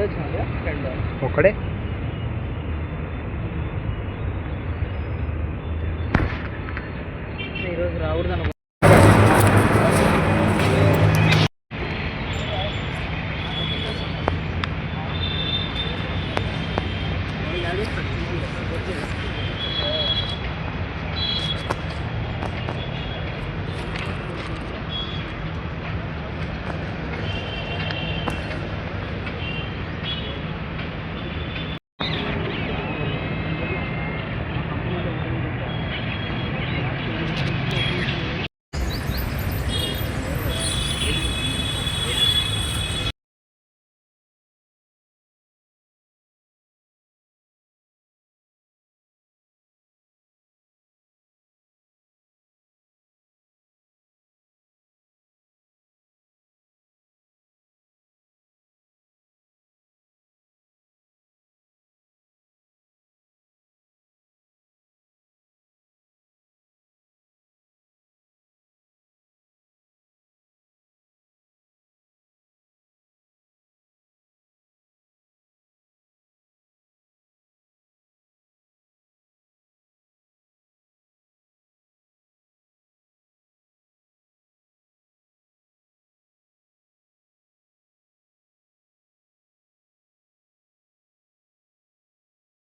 ఒక్కడే ఈరోజు రాకూడదు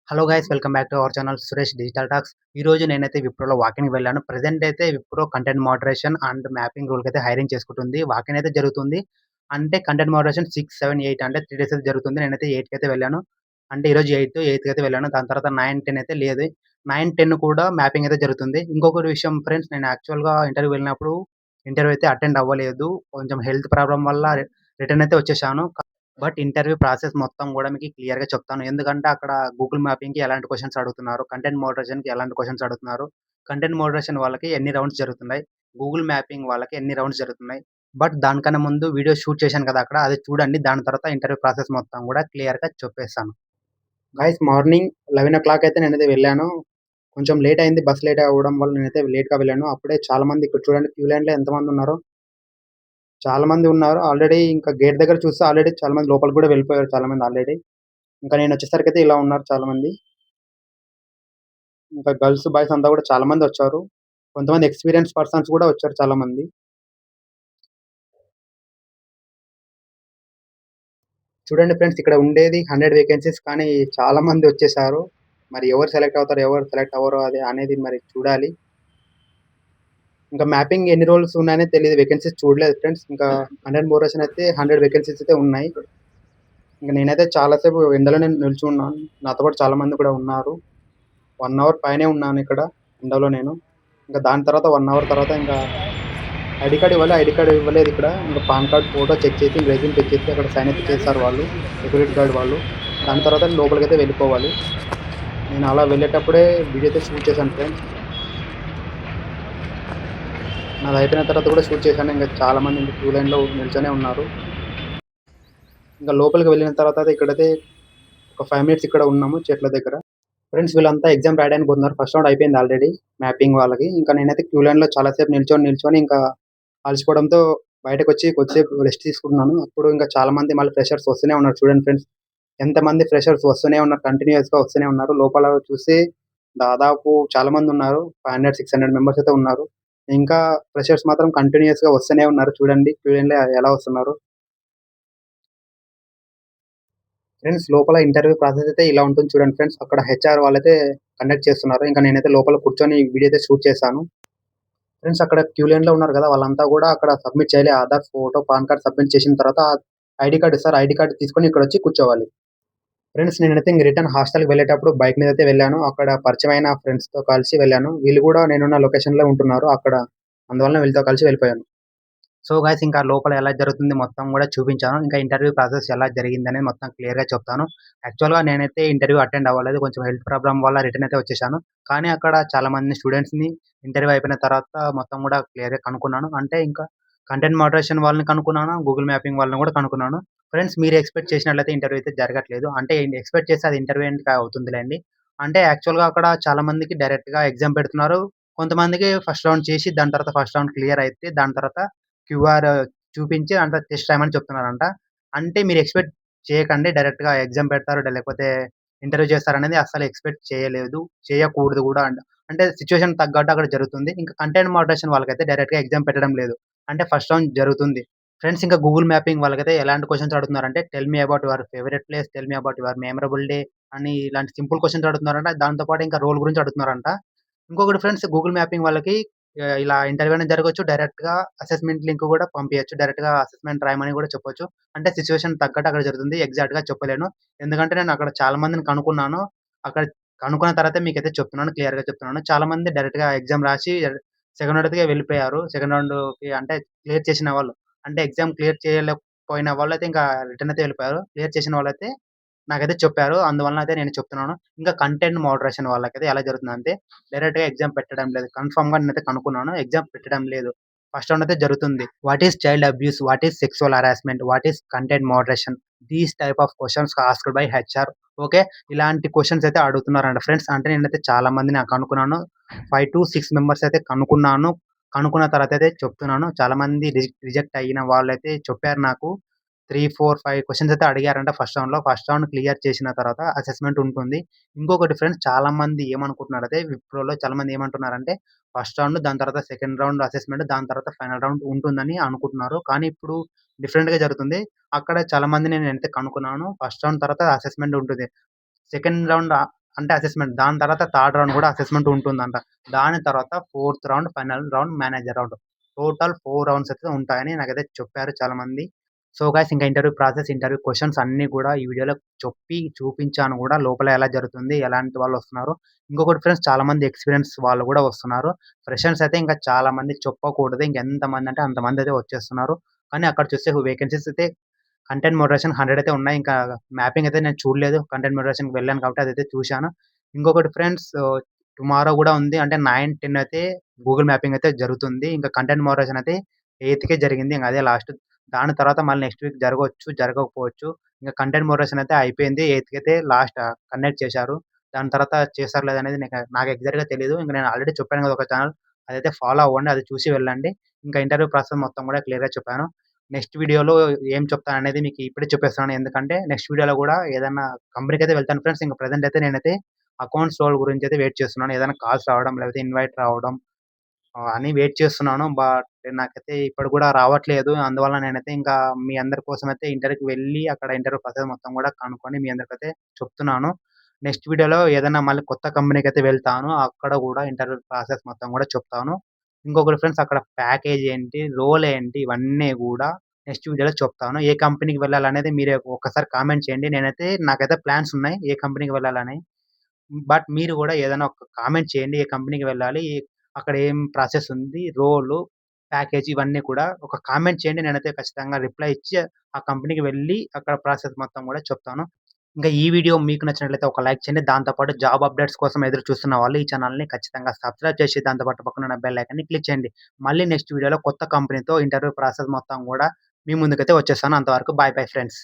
hello guys, welcome back to our channel Suresh digital talks. ఈ రోజు నేనైతే విప్రోలో వాకింగ్‌కి వెళ్ళాను. ప్రెజెంట్ అయితే Wipro content moderation and mapping రోల్‌కైతే హైరింగ్ చేసుకుంటుంది. వాకింగ్ అయితే జరుగుతుంది. అంటే కంటెంట్ మోడరేషన్ 6, 7, 8 అంటే 3 డేస్ అయితే జరుగుతుంది. నేనైతే 8కి అయితే వెళ్ళాను. అంటే ఈరోజు 8కి అయితే వెళ్ళాను. దాని తర్వాత 9, 10 అయితే లేదు. 9, 10 కూడా మ్యాపింగ్ అయితే జరుగుతుంది. ఇంకొక విషయం ఫ్రెండ్స్, నేను యాక్చువల్‌గా ఇంటర్వ్యూ వెళ్ళినప్పుడు ఇంటర్వ్యూ అయితే అటెండ్ అవ్వలేదు. కొంచెం హెల్త్ ప్రాబ్లమ్ వల్ల రిటర్న్ అయితే వచ్చేసాను. బట్ ఇంటర్వ్యూ ప్రాసెస్ మొత్తం గూడా మీకు క్లియర్‌గా చెప్తాను. ఎందుకంటే అక్కడ గూగుల్ మ్యాపింగ్‌కి ఎలాంటి క్వెషన్స్ అడుగుతున్నారు, కంటెంట్ మోడరేషన్‌కి ఎలాంటి క్వెషన్స్ అడుగుతున్నారు, కంటెంట్ మోడరేషన్ వాళ్ళకి ఎన్ని రౌండ్స్ జరుగుతున్నాయి, గూగుల్ మ్యాపింగ్ వాళ్ళకి ఎన్ని రౌండ్స్ జరుగుతున్నాయి. బట్ దానికన్నా ముందు వీడియో షూట్ చేశాను కదా అక్కడ, అది చూడండి. దాని తర్వాత ఇంటర్వ్యూ ప్రాసెస్ మొత్తం గూడా క్లియర్‌గా చెప్పేస్తాను. గైస్, మార్నింగ్ 11:00 అయితే నేనైతే వెళ్ళాను. కొంచెం లేట్ అయింది. బస్ లేట్ అవ్వడం వల్ల నేనైతే లేట్‌గా వెళ్ళాను. అప్పుడే చాలా మంది ఇక్కడ చూడండి క్యూ లైన్‌లో ఎంతమంది ఉన్నారో. చాలా మంది ఉన్నారు. ఆల్రెడీ ఇంకా గేట్ దగ్గర చూస్తే ఆల్రెడీ చాలా మంది లోపలికి గూడా వెళ్ళిపోయారు చాలా మంది ఆల్రెడీ. ఇంకా నేనొచ్చేసరికైతే ఇలా ఉన్నారు చాలా మంది. ఇంకా గర్ల్స్, బాయ్స్ అంతా గూడా చాలా మందొచ్చారు. కొంతమంది ఎక్స్‌పీరియన్స్ పర్సన్స్ గూడా వచ్చారు చాలా మంది. చూడండి ఫ్రెండ్స్, ఇక్కడ ఉండేది 100 వేకెన్సీస్, కానీ చాలా మంది వచ్చేసారు. మరి ఎవరు సెలెక్ట్ అవుతారో, ఎవరు సెలెక్ట్ అవ్వరో అది అనేది మరి చూడాలి. ఇంకా మ్యాపింగ్ ఎన్ని రోల్స్ ఉన్నాయని తెలీదు. వేకెన్సీస్ చూడలేదు ఫ్రెండ్స్. ఇంకా కంటెంట్ మోడరేషన్ అయితే 100 వేకెన్సీస్ అయితే ఉన్నాయి. ఇంక నేనైతే చాలా సేపు ఎండలోనే నిల్చున్నాను. నాతో పాటు చాలా మంది కూడా ఉన్నారు. 1 అవర్ పైనే ఉన్నాను ఇక్కడ ఎండలో నేను. ఇంకా దాని తర్వాత 1 అవర్ తర్వాత ఇంకా ఐడీ కార్డ్ ఇవ్వాలి. ఐడీ కార్డ్ ఇవ్వలేదు ఇక్కడ. ఇంకా పాన్ కార్డ్ ఫోటో చెక్ చేసి, రెజ్యూమ్ చెక్ చేసి అక్కడ సైన్ అయితే చేశారు వాళ్ళు, సెక్యూరిటీ గార్డ్ వాళ్ళు. దాని తర్వాత లోపలికైతే వెళ్ళిపోవాలి. నేను అలా వెళ్ళేటప్పుడే వీడియో అయితే షూట్ చేశాను ఫ్రెండ్స్. నాది అయిపోయిన తర్వాత కూడా షూట్ చేశాను. ఇంకా చాలా మంది ఇంకా క్యూ లైన్‌లో నిల్చొనే ఉన్నారు. ఇంకా లోపలికి వెళ్ళిన తర్వాత ఇక్కడైతే ఒక 5 మినిట్స్ ఇక్కడ ఉన్నాము చెట్ల దగ్గర. ఫ్రెండ్స్, వీళ్ళంతా ఎగ్జామ్ రాయడానికి పోతున్నారు. ఫస్ట్ రౌండ్ అయిపోయింది ఆల్రెడీ మ్యాపింగ్ వాళ్ళకి. ఇంకా నేనైతే క్యూ లైన్‌లో చాలా సేపు నిల్చొని ఇంకా అలసిపోవడంతో బయటకొచ్చి కొద్దిసేపు రెస్ట్ తీసుకుంటున్నాను. అప్పుడు ఇంకా చాలా మంది మళ్ళీ ఫ్రెషర్స్ వస్తూనే ఉన్నారు. చూడండి ఫ్రెండ్స్, ఎంతమంది ఫ్రెషర్స్ వస్తూనే ఉన్నారు. కంటిన్యూయస్‌గా వస్తూనే ఉన్నారు. లోపల చూస్తే దాదాపు చాలా మంది ఉన్నారు. 500, 600 మెంబర్స్ అయితే ఉన్నారు. ఇంకా ఫ్రెషర్స్ మాత్రం కంటిన్యూయస్‌గా వస్తూనే ఉన్నారు. చూడండి క్యూ లైన్‌లో ఎలా వస్తున్నారో. ఫ్రెండ్స్, లోపల ఇంటర్వ్యూ ప్రాసెస్ అయితే ఇలా ఉంటుంది చూడండి ఫ్రెండ్స్. అక్కడ హెచ్ఆర్ వాళ్ళైతే కండక్ట్ చేస్తున్నారు. ఇంకా నేనైతే లోపల కూర్చొని వీడియో అయితే షూట్ చేశాను. ఫ్రెండ్స్, అక్కడ క్యూ లైన్‌లో ఉన్నారు కదా! వాళ్ళంతా గూడా అక్కడ సబ్మిట్ చేయాలి. Aadhaar, photo, pan card submit చేసిన తర్వాత ఐడీ కార్డ్ ఇస్తారు. ఐడీ కార్డ్ తీసుకొని ఇక్కడొచ్చి కూర్చోవాలి. ఫ్రెండ్స్, నేనైతే ఇంక రిటర్న్ హాస్టల్‌కి వెళ్ళేటప్పుడు బైక్ మీదైతే వెళ్ళాను. అక్కడ పరిచయమైన ఫ్రెండ్స్‌తో కలిసి వెళ్ళాను. వీళ్ళు గూడా నేనున్న లొకేషన్‌లో ఉంటున్నారు అక్కడ. అందువలన వీళ్ళతో కలిసి వెళ్ళిపోయాను. సో గైస్, ఇంకా లోపల ఎలా జరుగుతుంది మొత్తం గూడా చూపించాను. ఇంకా ఇంటర్వ్యూ ప్రాసెస్ ఎలా జరిగిందనేది మొత్తం క్లియర్‌గా చెప్తాను. యాక్చువల్‌గా నేనైతే ఇంటర్వ్యూ అటెండ్ అవ్వలేదు. కొంచెం హెల్త్ ప్రాబ్లమ్ వల్ల రిటర్న్ అయితే వచ్చేసాను. కానీ అక్కడ చాలా మంది స్టూడెంట్స్‌ని ఇంటర్వ్యూ అయిపోయిన తర్వాత మొత్తం గూడా క్లియర్‌గా కనుక్కున్నాను. అంటే ఇంకా కంటెంట్ మోడరేషన్ వాళ్ళని కనుక్కున్నాను. గూగుల్ మ్యాపింగ్ వాళ్ళని గూడా కనుక్కున్నాను. ఫ్రెండ్స్, మీరు ఎక్స్‌పెక్ట్ చేసినట్లయితే ఇంటర్వ్యూ అయితే జరగట్లేదు. అంటే ఎక్స్‌పెక్ట్ చేస్తే అది ఇంటర్వ్యూ ఏంటి అవుతుందిలెండి. అంటే యాక్చువల్‌గా అక్కడ చాలా మందికి డైరెక్ట్‌గా ఎగ్జామ్ పెడుతున్నారు. కొంతమందికి ఫస్ట్ రౌండ్ చేసి దాని తర్వాత ఫస్ట్ రౌండ్ క్లియర్ అయితే దాని తర్వాత క్యూఆర్ చూపించి అంత టెస్ట్ రాయమని చెప్తున్నారంట. అంటే మీరు ఎక్స్‌పెక్ట్ చేయకండి. డైరెక్ట్‌గా ఎగ్జామ్ పెడతారు. లేకపోతే ఇంటర్వ్యూ చేస్తారనేది అస్సలు ఎక్స్‌పెక్ట్ చేయలేదు. చేయకూడదు గూడా అంటే సిట్యుయేషన్‌కి తగ్గట్టు అక్కడ జరుగుతుంది. ఇంకా కంటెంట్ మోడరేషన్ వాళ్ళకైతే డైరెక్ట్‌గా ఎగ్జామ్ పెట్టడం లేదు. అంటే ఫస్ట్ రౌండ్ జరుగుతుంది. ఫ్రెండ్స్ ఇంకా గూగుల్ మ్యాపింగ్ వాళ్ళకైతే ఎలాంటి క్వెషన్స్ అడుగుతున్నారంటే, tell me about your favourite place, tell me about your memorable day అని ఇలాంటి సింపుల్ క్వెషన్స్ అడుగుతున్నారంట. దాంతో పాటు ఇంకా రోల్ గురించి అడుగుతున్నారంట. ఇంకొకటి ఫ్రెండ్స్ గూగుల్ మ్యాపింగ్ వాళ్ళకి ఇలా ఇంటర్వ్యూ అనేది జరగొచ్చు. డైరెక్ట్‌గా అసెస్‌మెంట్ లింక్ గూడా పంపియచ్చు. డైరెక్ట్‌గా అసెస్‌మెంట్ రాయమని గూడా చెప్పొచ్చు. అంటే సిట్యుయేషన్ తగ్గట్టు అక్కడ జరుగుతుంది. ఎగ్జాక్ట్‌గా చెప్పలేను. ఎందుకంటే నేను అక్కడ చాలా మందిని కనుక్కున్నాను. అక్కడ కనుక్కున్న తర్వాతే మీకైతే చెప్తున్నాను. క్లియర్‌గా చెప్తున్నాను. చాలా మంది డైరెక్ట్‌గా ఎగ్జామ్ రాసి సెకండ్ రౌండ్‌కే వెళ్ళిపోయారు. సెకండ్ రౌండ్‌కి అంటే క్లియర్ చేసిన వాళ్ళు. అంటే ఎగ్జామ్ క్లియర్ చేయలేకపోయిన వాళ్ళైతే ఇంకా రిటర్న్ అయితే వెళ్ళిపోయారు. క్లియర్ చేసిన వాళ్ళైతే నాకైతే చెప్పారు. అందువలన అయితే నేను చెప్తున్నాను. ఇంకా కంటెంట్ మోడరేషన్ వాళ్ళకైతే ఎలా జరుగుతుందంటే, డైరెక్ట్‌గా ఎగ్జామ్ పెట్టడం లేదు. కన్ఫర్మ్‌గా నేనైతే కనుక్కున్నాను. ఎగ్జామ్ పెట్టడం లేదు. ఫస్ట్ రౌండ్ అయితే జరుగుతుంది. What is child abuse? What is sexual harassment? What is content moderation? These type of questions asked by HR. Okay. ఇలాంటి క్వెషన్స్ అయితే అడుగుతున్నారంట ఫ్రెండ్స్. అంటే నేనైతే చాలా మందిని కనుక్కున్నాను. 5-6 మెంబర్స్ అయితే కనుక్కున్నాను. కనుక్కున్న తర్వాత అయితే చెప్తున్నాను. చాలా మంది రిజెక్ట్ అయిన వాళ్ళైతే చెప్పారు నాకు. 3, 4, 5 క్వెషన్స్ అయితే అడిగారంట ఫస్ట్ రౌండ్‌లో. ఫస్ట్ రౌండ్ క్లియర్ చేసిన తర్వాత అసెస్‌మెంట్ ఉంటుంది. ఇంకొకటి ఫ్రెండ్స్ చాలామంది ఏమనుకుంటున్నారంటే విప్రోలో చాలామంది ఏమంటున్నారంటే ఫస్ట్ రౌండ్, దాని తర్వాత సెకండ్ రౌండ్ అసెస్‌మెంట్, దాని తర్వాత ఫైనల్ రౌండ్ ఉంటుందని అనుకుంటున్నారు. కానీ ఇప్పుడు డిఫరెంట్‌గా జరుగుతుంది. అక్కడ చాలా మందిని నేనైతే కనుక్కున్నాను. ఫస్ట్ రౌండ్ తర్వాత అసెస్‌మెంట్ ఉంటుంది. సెకండ్ రౌండ్ అంటే అసెస్‌మెంట్. దాని తర్వాత థర్డ్ రౌండ్ గూడా అసెస్‌మెంట్ ఉంటుందంట. దాని తర్వాత fourth round, final round, manager round. Total 4 rounds అయితే ఉంటాయని నాకైతే చెప్పారు చాలామంది. సో, గైస్ ఇంకా ఇంటర్వ్యూ ప్రాసెస్, ఇంటర్వ్యూ క్వెషన్స్ అన్నీ గూడా ఈ వీడియోలో చెప్పి చూపించాను గూడా. లోపల ఎలా జరుగుతుంది? ఎలాంటి వాళ్ళొస్తున్నారు? ఇంకొకటి ఫ్రెండ్స్ చాలామంది ఎక్స్‌పీరియన్స్ వాళ్ళు గూడా వస్తున్నారు. ఫ్రెషర్స్ అయితే ఇంకా చాలా మంది చెప్పకూడదు. ఇంకెంతమందంటే అంతమందయితే వచ్చేస్తున్నారు. కానీ అక్కడ చూస్తే వేకెన్సీస్ అయితే కంటెంట్ మోడరేషన్ 100 అయితే ఉన్నాయి. ఇంకా మ్యాపింగ్ అయితే నేను చూడలేదు. కంటెంట్ మోడరేషన్‌కి వెళ్ళాను కాబట్టి అదైతే చూశాను. ఇంకొకటి ఫ్రెండ్స్ టుమారో గూడా ఉంది. అంటే 9, 10 అయితే గూగుల్ మ్యాపింగ్ అయితే జరుగుతుంది. ఇంకా కంటెంట్ మోడరేషన్ అయితే 8కే జరిగింది. ఇంక అదే లాస్ట్. దాని తర్వాత మళ్ళీ నెక్స్ట్ వీక్ జరగొచ్చు, జరగకపోవచ్చు. ఇంక కంటెంట్ మోడరేషన్ అయితే అయిపోయింది. 8కి అయితే లాస్ట్ కండక్ట్ చేశారు. దాని తర్వాత చేస్తారో లేదనేది నాకు ఎగ్జాక్ట్‌గా తెలీదు. ఇంక నేను ఆల్రెడీ చెప్పాను గదా! ఒక ఛానెల్ అదైతే ఫాలో అవ్వండి. అది చూసి వెళ్ళండి. ఇంకా ఇంటర్వ్యూ ప్రాసెస్ మొత్తం గూడా క్లియర్‌గా చెప్పాను. నెక్స్ట్ వీడియోలో ఏం చెప్తాననేది మీకు ఇప్పుడే చెప్పేస్తున్నాను. ఎందుకంటే నెక్స్ట్ వీడియోలో గూడా ఏదన్నా కంపెనీకైతే వెళ్తాను ఫ్రెండ్స్. ఇంక ప్రెజెంట్ అయితే నేనైతే అకౌంట్స్ రోల్ గురించైతే వెయిట్ చేస్తున్నాను. ఏదైనా కాల్స్ రావడం లేకపోతే ఇన్వైట్ రావడం అని వెయిట్ చేస్తున్నాను. బట్ నాకైతే ఇప్పటికి గూడా రావట్లేదు. అందువల్ల నేనైతే ఇంకా మీ అందరి కోసమైతే ఇంటర్వ్యూకి వెళ్ళి అక్కడ ఇంటర్వ్యూ ప్రాసెస్ మొత్తం గూడా కనుక్కొని మీ అందరికైతే చెప్తున్నాను. నెక్స్ట్ వీడియోలో ఏదన్నా మళ్ళీ కొత్త కంపెనీకైతే వెళ్తాను. అక్కడ గూడా ఇంటర్వ్యూ ప్రాసెస్ మొత్తం గూడా చెప్తాను. ఇంకొకటి ఫ్రెండ్స్ అక్కడ ప్యాకేజ్ ఏంటి? రోల్ ఏంటి? ఇవన్నీ గూడా నెక్స్ట్ వీడియోలో చెప్తాను. ఏ కంపెనీకి వెళ్ళాలనేది మీరే ఒక్కసారి కామెంట్ చేయండి. నాకైతే ప్లాన్స్ ఉన్నాయి. ఏ కంపెనీకి వెళ్ళాలని. బట్ మీరు గూడా ఏదైనా ఒక కామెంట్ చేయండి. ఏ కంపెనీకి వెళ్ళాలి? అక్కడ ఏం ప్రాసెస్ ఉంది? రోలు, ప్యాకేజ్ ఇవన్నీ కూడా ఒక కామెంట్ చేయండి. నేనైతే ఖచ్చితంగా రిప్లై ఇచ్చి ఆ కంపెనీకి వెళ్లి అక్కడ ప్రాసెస్ మొత్తం గూడా చెప్తాను. ఇంకా ఈ వీడియో మీకు నచ్చినట్లయితే ఒక లైక్ చేయండి. దాంతో పాటు జాబ్ అప్డేట్స్ కోసం ఎదురు చూస్తున్న వాళ్ళు ఈ ఛానెల్‌ని ఖచ్చితంగా సబ్స్క్రైబ్ చేసి దాంతో పాటు పక్కనున్న బెల్ ఐకాన్‌ని క్లిక్ చేయండి. మళ్ళీ నెక్స్ట్ వీడియోలో కొత్త కంపెనీతో ఇంటర్వ్యూ ప్రాసెస్ మొత్తం గూడా మీ ముందుకైతే వచ్చేస్తాను. అంతవరకు బాయ్ బై ఫ్రెండ్స్.